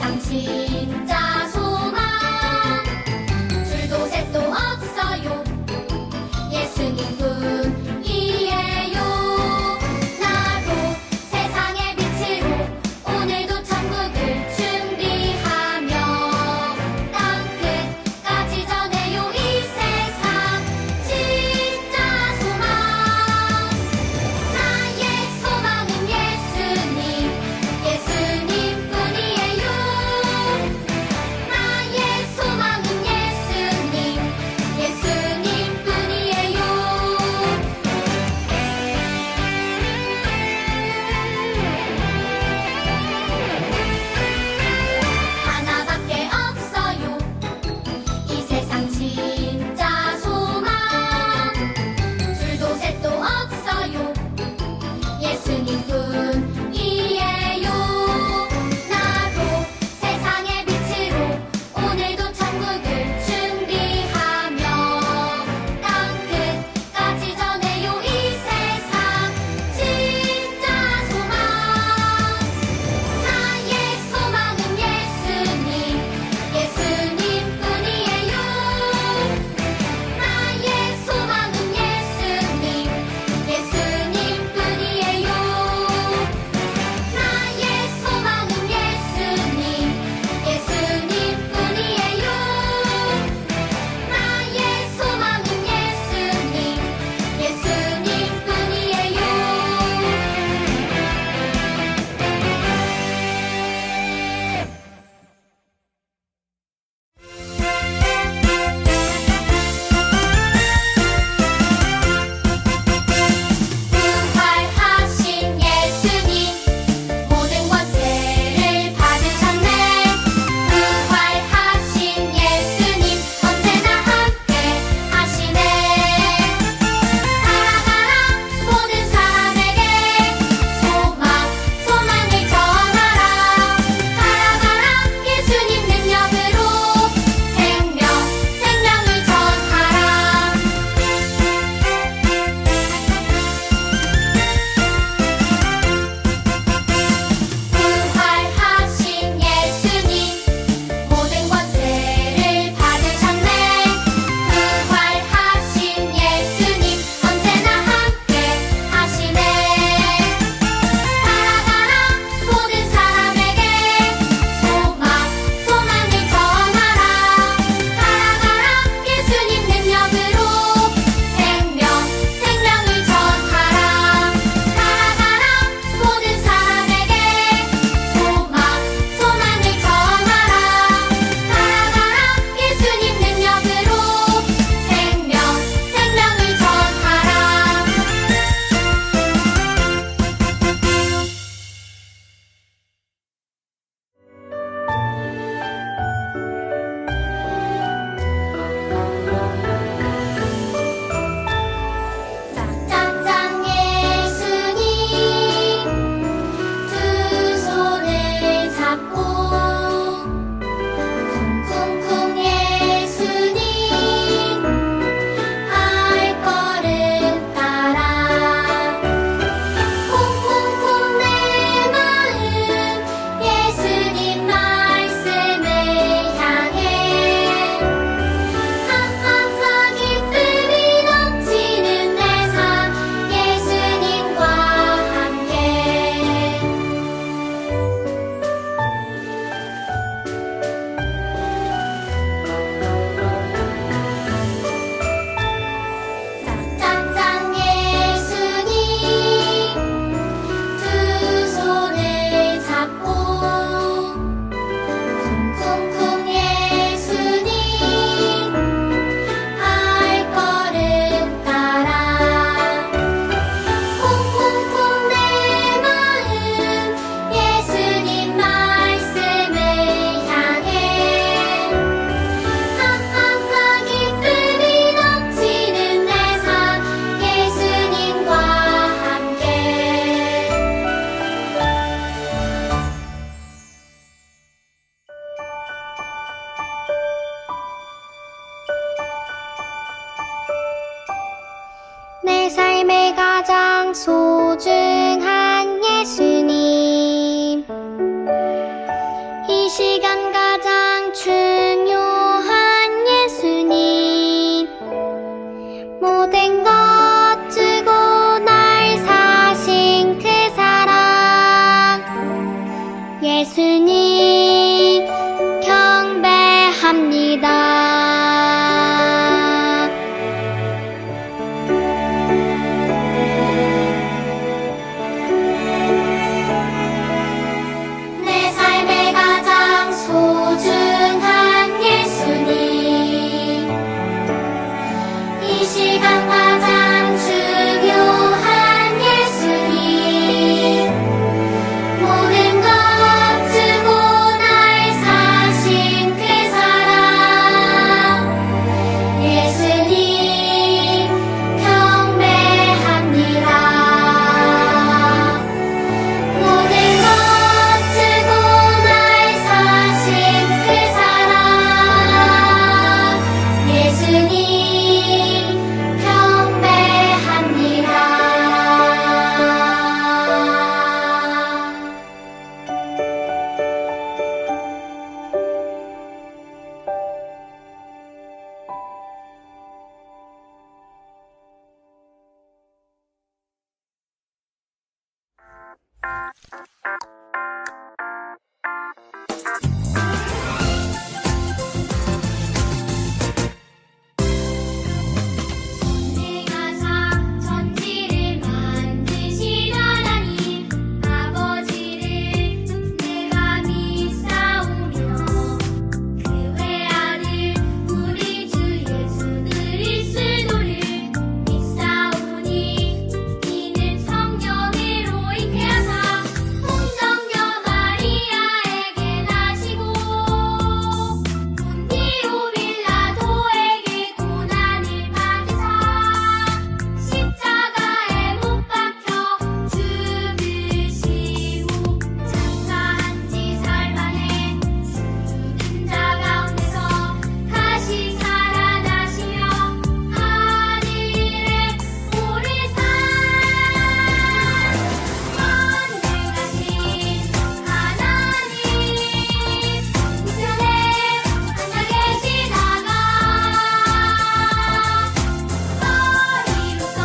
세상 진짜 소망 줄도 셋도 없어요 예수님뿐이에요 나도 세상의 빛으로 오늘도 천국을 준비하며 땅 끝까지 전해요 이 세상 진짜 소망 나의 소망은 예수님 예수님뿐이에요 나의 소망은 예수님 예수님뿐이에요 하나밖에 없어요 이 세상 진짜 소망 줄도 셋도 없어요 예수님뿐이에요 나도 세상의 빛으로 오늘도 천국을 준비하며 땅 끝까지 전해요 이 세상 진짜 소망 나의 소망은 예수님 예수님뿐이에요 나의 소망은 예수님 예수님뿐이에요 나의 소망은 예수님 예수님뿐이에요 나의 소망은 부활하신 예수님 모든 권세를 받으셨네 부활하신 예수님 언제나 함께 하시네 살아가라 모든 사람에게 소망을 전하라 살아가라 예수님 능력으로 생명을 전하라 부활하신 예수님 모든 권세를 받으셨네 부활하신 예수님 언제나 함께 하시네 살아가라 모든 사람에게 소망을 전하라 살아가라 예수님 능력으로 생명을 전하라 살아가라 모든 사람에게 소망을 전하라 살아가라 예수님 능력으로 생명을 전하라 짱짱 예수님 두 손을 잡고 쿵쿵쿵 예수님 발걸음 따라 쿵쿵쿵 내 마음 예수님 말씀을 향해 하하하 기쁨이 넘치는 내 삶 예수님과 함께 짱짱 예수님 두 손을 잡고 쿵쿵쿵 예수님 발걸음 따라 쿵쿵쿵 내 마음 예수님 말씀을 향해 하하하 기쁨이 넘치는 내 삶 예수님과 함께 내 삶의 가장 소중한 예수님 이 시간 중요한 예수님 모든 것 주고 날 사신 그 사랑 예수님 경배합니다. 내 삶의 가장 소중한 예수님 이 시간 가장 중요한 예수님 모든 것 주고 날 사신 그 사랑 예수님 경배합니다. 모든 것 주고 날 사신 그 사랑 예수님 경배합니다. 내가 천지를 만드신 하나님 아버지를 내가 믿사오며 그 외아들 우리 주 예수 그리스도를 믿사오니 이는 성령으로 잉태하사 동정녀 마리아에게 나시고 본디오 빌라도에게 고난을 받으사 십자가에 못 박혀 죽으시고 장사한 지 사흘 만에 죽은 자 가운데서 다시 살아나시며 하늘에 오르사 전능하신 하나님 우편에 앉아 계시다가 머리로서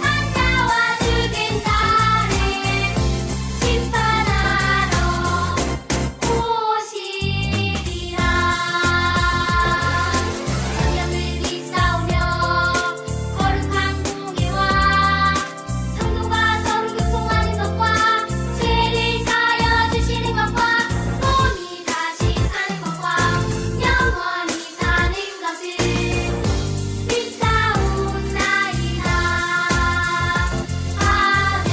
산자와 죽은 자를 심판하러 오시리라. 성령을 믿사오며 거룩한 공예와 성도가 서로 교통하는 것과 죄를 사하여 주시는 것과 몸이 다시 사는 것과 영원히 사는 것을 믿사옵나이다. 아멘.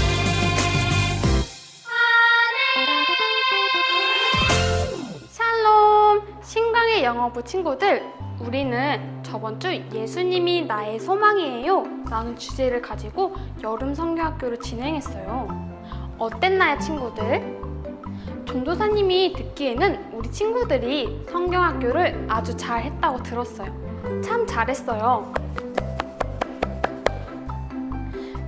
샬롬! 신강의 영어부 친구들, 우리는 저번 주 예수님이 나의 소망이에요 라는 주제를 가지고 여름 성경학교를 진행했어요. 어땠나요, 친구들? 전도사님이 듣기에는 우리 친구들이 성경학교를 아주 잘 했다고 들었어요. 참 잘했어요.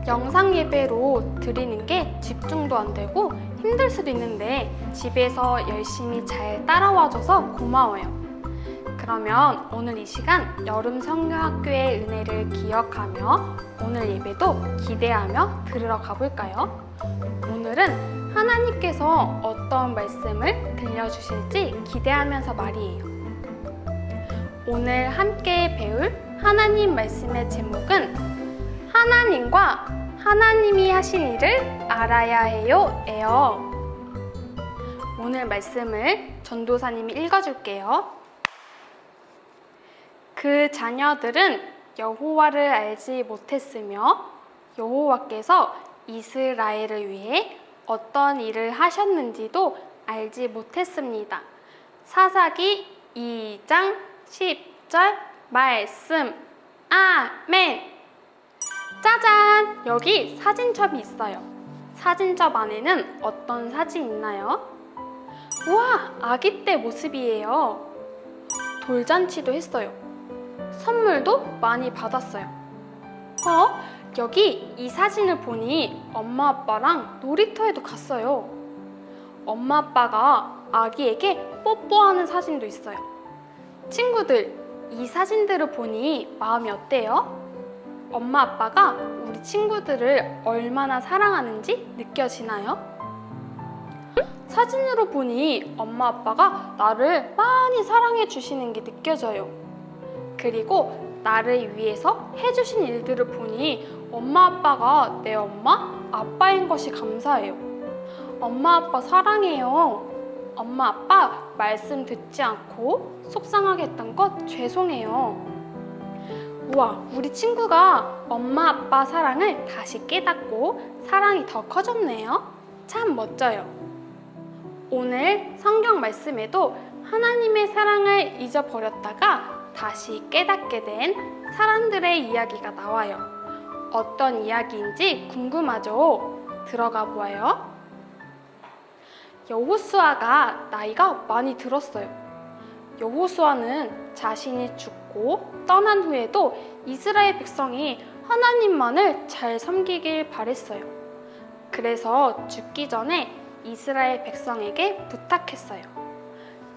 영상 예배로 드리는 게 집중도 안 되고 힘들 수도 있는데 집에서 열심히 잘 따라와줘서 고마워요. 그러면 오늘 이 시간 여름 성경학교의 은혜를 기억하며 오늘 예배도 기대하며 들으러 가볼까요? 오늘은 하나님께서 어떤 말씀을 들려주실지 기대하면서 말이에요. 오늘 함께 배울 하나님 말씀의 제목은 하나님과 하나님이 하신 일을 알아야 해요 예요. 오늘 말씀을 전도사님이 읽어줄게요. 그 자녀들은 여호와를 알지 못했으며 여호와께서 이스라엘을 위해 어떤 일을 하셨는지도 알지 못했습니다. 사사기 2장 10절 말씀. 아멘. 짜잔! 여기 사진첩이 있어요. 사진첩 안에는 어떤 사진이 있나요? 우와! 아기 때 모습이에요. 돌잔치도 했어요. 선물도 많이 받았어요. 여기 이 사진을 보니 엄마 아빠랑 놀이터에도 갔어요. 엄마 아빠가 아기에게 뽀뽀하는 사진도 있어요. 친구들, 이 사진들을 보니 마음이 어때요? 엄마 아빠가 우리 친구들을 얼마나 사랑하는지 느껴지나요? 사진으로 보니 엄마 아빠가 나를 많이 사랑해 주시는 게 느껴져요. 그리고 나를 위해서 해주신 일들을 보니 엄마 아빠가 내 엄마, 아빠인 것이 감사해요. 엄마 아빠 사랑해요. 엄마 아빠 말씀 듣지 않고 속상하게 했던 것 죄송해요. 우와, 우리 친구가 엄마 아빠 사랑을 다시 깨닫고 사랑이 더 커졌네요. 참 멋져요. 오늘 성경 말씀에도 하나님의 사랑을 잊어버렸다가 다시 깨닫게 된 사람들의 이야기가 나와요. 어떤 이야기인지 궁금하죠? 들어가 보아요. 여호수아가 나이가 많이 들었어요. 여호수아는 자신이 죽고 떠난 후에도 이스라엘 백성이 하나님만을 잘 섬기길 바랬어요. 그래서 죽기 전에 이스라엘 백성에게 부탁했어요.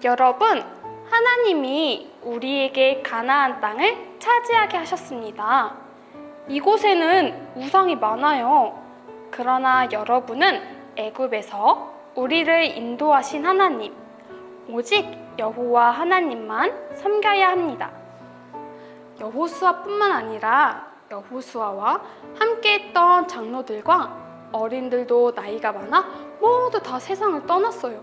여러분, 하나님이 우리에게 가나안 땅을 차지하게 하셨습니다. 이곳에는 우상이 많아요. 그러나 여러분은 애굽에서 우리를 인도하신 하나님, 오직 여호와 하나님만 섬겨야 합니다. 여호수아뿐만 아니라 여호수아와 함께했던 장로들과 어린들도 나이가 많아 모두 다 세상을 떠났어요.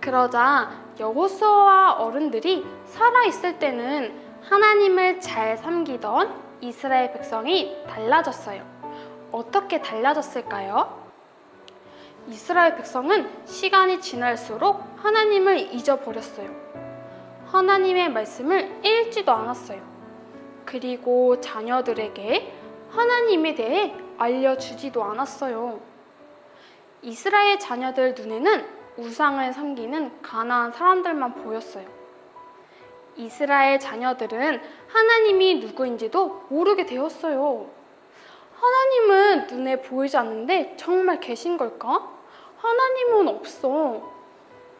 그러자 여호수아와 어른들이 살아있을 때는 하나님을 잘 섬기던 이스라엘 백성이 달라졌어요. 어떻게 달라졌을까요? 이스라엘 백성은 시간이 지날수록 하나님을 잊어버렸어요. 하나님의 말씀을 읽지도 않았어요. 그리고 자녀들에게 하나님에 대해 알려주지도 않았어요. 이스라엘 자녀들 눈에는 우상을 섬기는 가나안 사람들만 보였어요. 이스라엘 자녀들은 하나님이 누구인지도 모르게 되었어요. 하나님은 눈에 보이지 않는데 정말 계신 걸까? 하나님은 없어.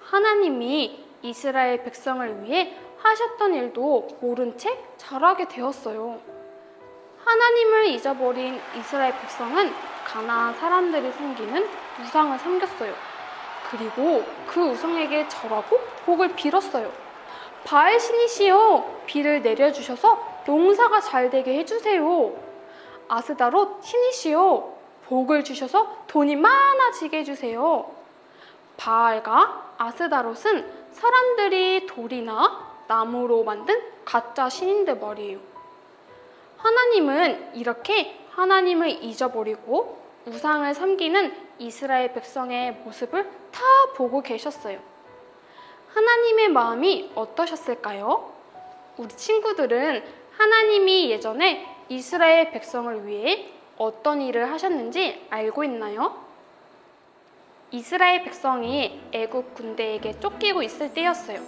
하나님이 이스라엘 백성을 위해 하셨던 일도 모른 채 잘하게 되었어요. 하나님을 잊어버린 이스라엘 백성은 가나안 사람들이 섬기는 우상을 섬겼어요. 그리고 그 우상에게 절하고 복을 빌었어요. 바알 신이시여, 비를 내려주셔서 농사가 잘 되게 해주세요. 아스다롯 신이시여, 복을 주셔서 돈이 많아지게 해주세요. 바알과 아스다롯은 사람들이 돌이나 나무로 만든 가짜 신인들 말이에요. 하나님은 이렇게 하나님을 잊어버리고 우상을 섬기는 이스라엘 백성의 모습을 다 보고 계셨어요. 하나님의 마음이 어떠셨을까요? 우리 친구들은 하나님이 예전에 이스라엘 백성을 위해 어떤 일을 하셨는지 알고 있나요? 이스라엘 백성이 애굽 군대에게 쫓기고 있을 때였어요.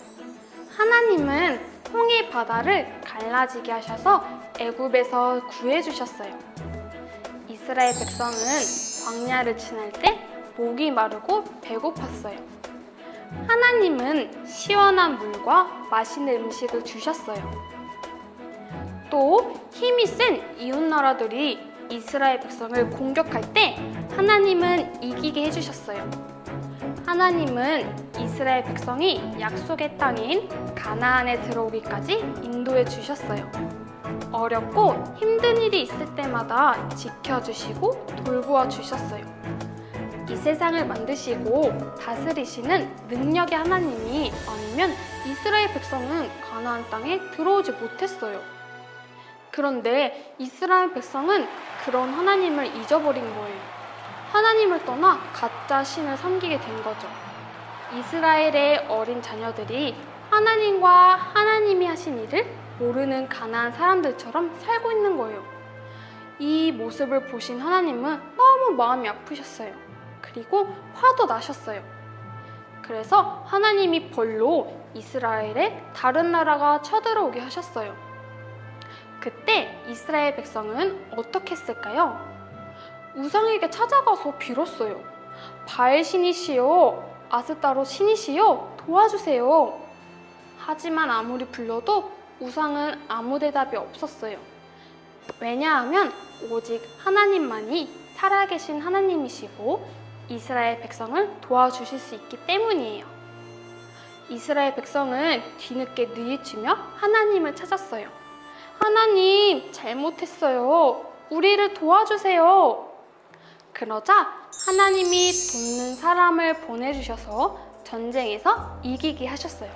하나님은 홍해 바다를 갈라지게 하셔서 애굽에서 구해주셨어요. 이스라엘 백성은 광야를 지날 때 목이 마르고 배고팠어요. 하나님은 시원한 물과 맛있는 음식을 주셨어요. 또 힘이 센 이웃나라들이 이스라엘 백성을 공격할 때 하나님은 이기게 해주셨어요. 하나님은 이스라엘 백성이 약속의 땅인 가나안에 들어오기까지 인도해 주셨어요. 어렵고 힘든 일이 있을 때마다 지켜주시고 돌보아 주셨어요. 이 세상을 만드시고 다스리시는 능력의 하나님이 아니면 이스라엘 백성은 가나안 땅에 들어오지 못했어요. 그런데 이스라엘 백성은 그런 하나님을 잊어버린 거예요. 하나님을 떠나 가짜 신을 섬기게 된 거죠. 이스라엘의 어린 자녀들이 하나님과 하나님이 하신 일을 모르는 가나안 사람들처럼 살고 있는 거예요. 이 모습을 보신 하나님은 너무 마음이 아프셨어요. 그리고 화도 나셨어요. 그래서 하나님이 벌로 이스라엘에 다른 나라가 쳐들어오게 하셨어요. 그때 이스라엘 백성은 어떻게 했을까요? 우상에게 찾아가서 빌었어요. 바알 신이시여, 아스타로 신이시여 도와주세요. 하지만 아무리 불러도 우상은 아무 대답이 없었어요. 왜냐하면 오직 하나님만이 살아계신 하나님이시고 이스라엘 백성을 도와주실 수 있기 때문이에요. 이스라엘 백성은 뒤늦게 뉘우치며 하나님을 찾았어요. 하나님, 잘못했어요. 우리를 도와주세요. 그러자 하나님이 돕는 사람을 보내주셔서 전쟁에서 이기게 하셨어요.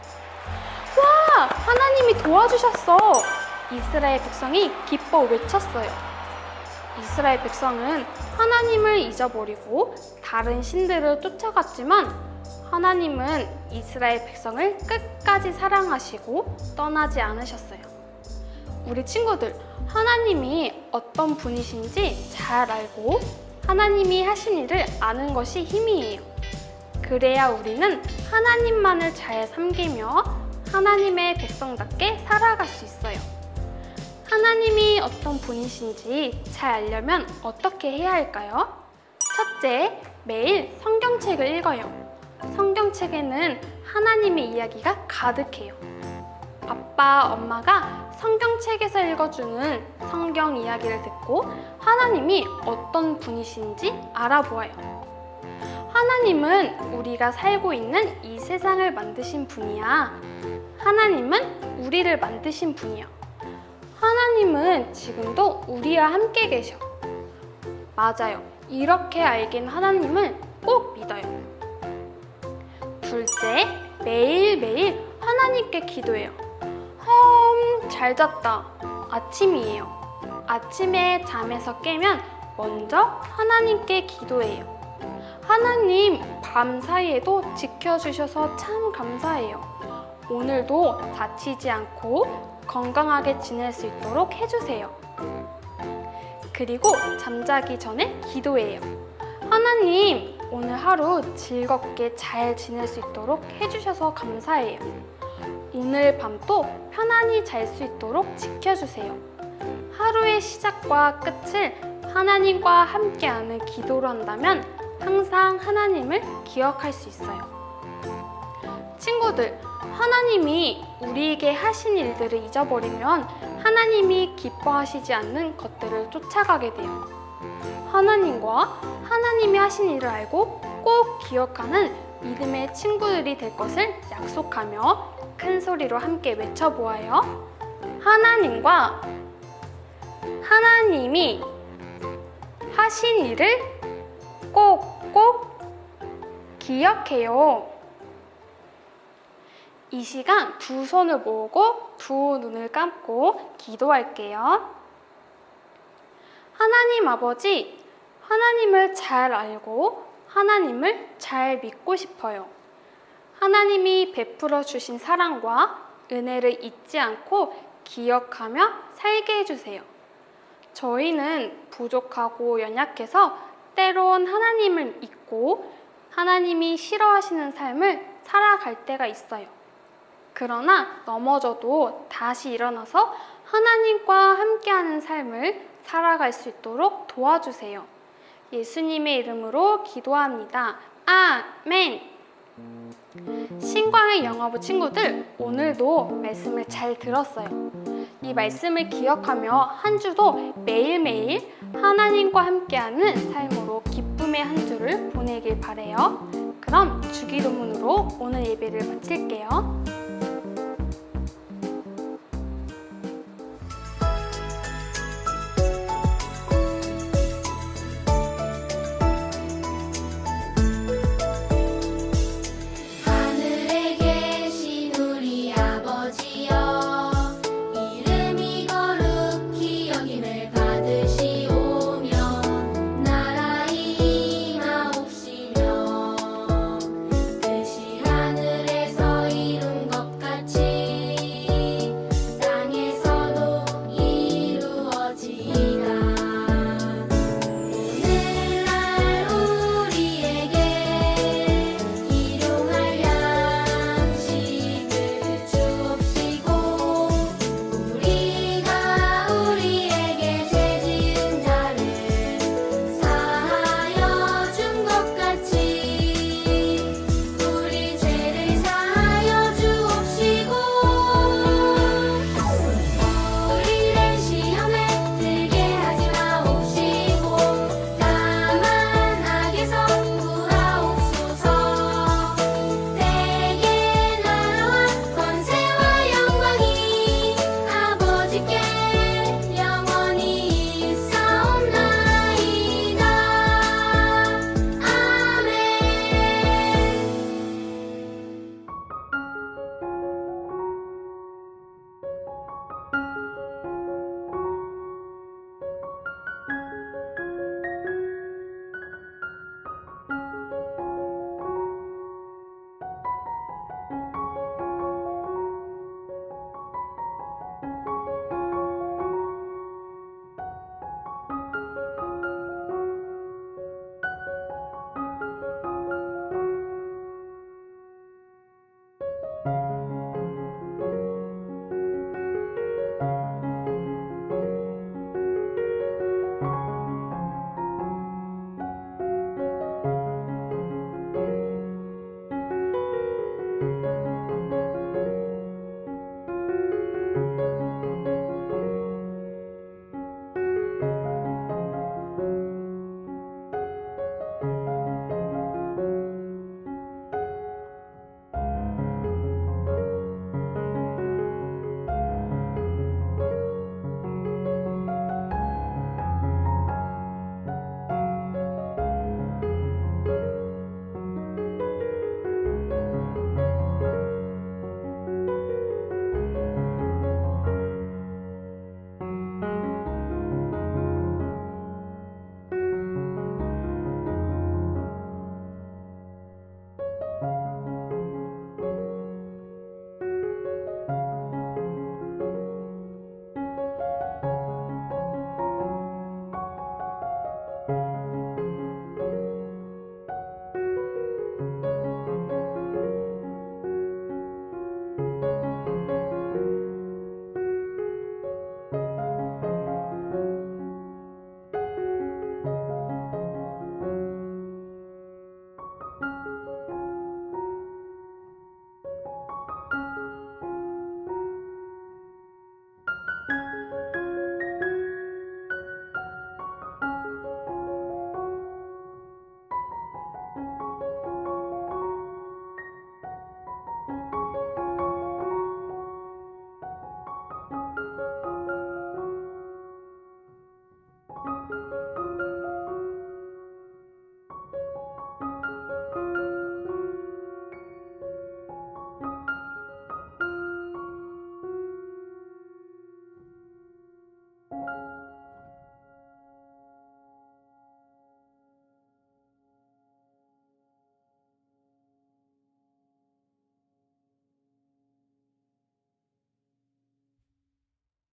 와! 하나님이 도와주셨어! 이스라엘 백성이 기뻐 외쳤어요. 이스라엘 백성은 하나님을 잊어버리고 다른 신들을 쫓아갔지만 하나님은 이스라엘 백성을 끝까지 사랑하시고 떠나지 않으셨어요. 우리 친구들, 하나님이 어떤 분이신지 잘 알고 하나님이 하신 일을 아는 것이 힘이에요. 그래야 우리는 하나님만을 잘 섬기며 하나님의 백성답게 살아갈 수 있어요. 하나님이 어떤 분이신지 잘 알려면 어떻게 해야 할까요? 첫째, 매일 성경책을 읽어요. 성경책에는 하나님의 이야기가 가득해요. 아빠, 엄마가 성경책에서 읽어주는 성경 이야기를 듣고 하나님이 어떤 분이신지 알아보아요. 하나님은 우리가 살고 있는 이 세상을 만드신 분이야. 하나님은 우리를 만드신 분이야. 하나님은 지금도 우리와 함께 계셔. 맞아요. 이렇게 알긴 하나님을 꼭 믿어요. 둘째, 매일매일 하나님께 기도해요. 잘 잤다. 아침이에요. 아침에 잠에서 깨면 먼저 하나님께 기도해요. 하나님, 밤 사이에도 지켜주셔서 참 감사해요. 오늘도 다치지 않고 건강하게 지낼 수 있도록 해주세요. 그리고 잠자기 전에 기도해요. 하나님, 오늘 하루 즐겁게 잘 지낼 수 있도록 해주셔서 감사해요. 오늘 밤도 편안히 잘 수 있도록 지켜주세요. 하루의 시작과 끝을 하나님과 함께하는 기도로 한다면 항상 하나님을 기억할 수 있어요. 친구들, 하나님이 우리에게 하신 일들을 잊어버리면 하나님이 기뻐하시지 않는 것들을 쫓아가게 돼요. 하나님과 하나님이 하신 일을 알고 꼭 기억하는 믿음의 친구들이 될 것을 약속하며 큰 소리로 함께 외쳐보아요. 하나님과 하나님이 하신 일을 꼭꼭 기억해요. 이 시간 두 손을 모으고 두 눈을 감고 기도할게요. 하나님 아버지, 하나님을 잘 알고 하나님을 잘 믿고 싶어요. 하나님이 베풀어 주신 사랑과 은혜를 잊지 않고 기억하며 살게 해주세요. 저희는 부족하고 연약해서 때론 하나님을 잊고 하나님이 싫어하시는 삶을 살아갈 때가 있어요. 그러나 넘어져도 다시 일어나서 하나님과 함께하는 삶을 살아갈 수 있도록 도와주세요. 예수님의 이름으로 기도합니다. 아멘. 신광의 영어부 친구들, 오늘도 말씀을 잘 들었어요. 이 말씀을 기억하며 한 주도 매일매일 하나님과 함께하는 삶으로 기쁨의 한 주를 보내길 바래요. 그럼 주기도문으로 오늘 예배를 마칠게요.